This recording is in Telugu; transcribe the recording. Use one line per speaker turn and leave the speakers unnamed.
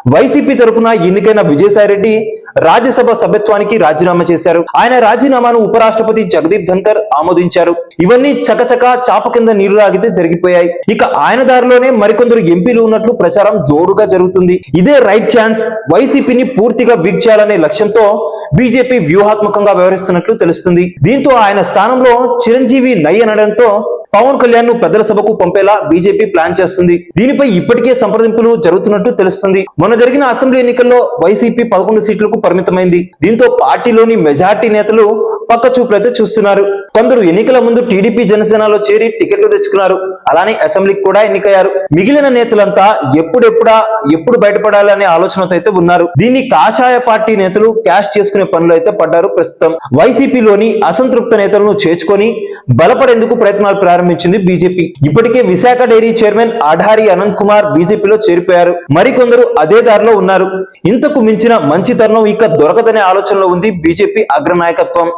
వైసీపీ తరపున ఎన్నికైన విజయసాయిరెడ్డి రాజ్యసభ సభ్యత్వానికి రాజీనామా చేశారు. ఆయన రాజీనామాను ఉపరాష్ట్రపతి జగదీప్ ధన్కర్ ఆమోదించారు. ఇవన్నీ చకచక చాప కింద నీరు లాగితే జరిగిపోయాయి. ఇక ఆయన దారిలోనే మరికొందరు ఎంపీలు ఉన్నట్లు ప్రచారం జోరుగా జరుగుతుంది. ఇదే రైట్ ఛాన్స్. వైసీపీని పూర్తిగా వీక్ చేయాలనే లక్ష్యంతో బీజేపీ వ్యూహాత్మకంగా వ్యవహరిస్తున్నట్లు తెలుస్తుంది. దీంతో ఆయన స్థానంలో చిరంజీవి నై అనడంతో పవన్ కళ్యాణ్ ను పెద్దల సభకు పంపేలా బీజేపీ ప్లాన్ చేస్తుంది. దీనిపై ఇప్పటికే సంప్రదింపులు జరుగుతున్నట్టు తెలుస్తుంది. మొన్న జరిగిన అసెంబ్లీ ఎన్నికల్లో వైసీపీ 11 సీట్లకు పరిమితమైంది. దీంతో పార్టీలోని మెజార్టీ నేతలు పక్క చూపులైతే చూస్తున్నారు. కొందరు ఎన్నికల ముందు టీడీపీ జనసేనలో చేరి టికెట్లు తెచ్చుకున్నారు. అలానే అసెంబ్లీకి కూడా ఎన్నికయ్యారు. మిగిలిన నేతలంతా ఎప్పుడు బయటపడాలనే ఆలోచనతో అయితే ఉన్నారు. దీన్ని కాషాయ పార్టీ నేతలు క్యాష్ చేసుకునే పనులు అయితే పడ్డారు. ప్రస్తుతం వైసీపీలోని అసంతృప్త నేతలను చేర్చుకొని బలపడేందుకు ప్రయత్నాలు ప్రారంభించింది బీజేపీ. ఇప్పటికే విశాఖ డైరీ చైర్మన్ ఆఢారి అనంత్ కుమార్ బీజేపీలో చేరిపోయారు. మరికొందరు అదే దారిలో ఉన్నారు. ఇంతకు మించిన మంచి తరుణం ఇక దొరకదనే ఆలోచనలో ఉంది బీజేపీ అగ్రనాయకత్వం.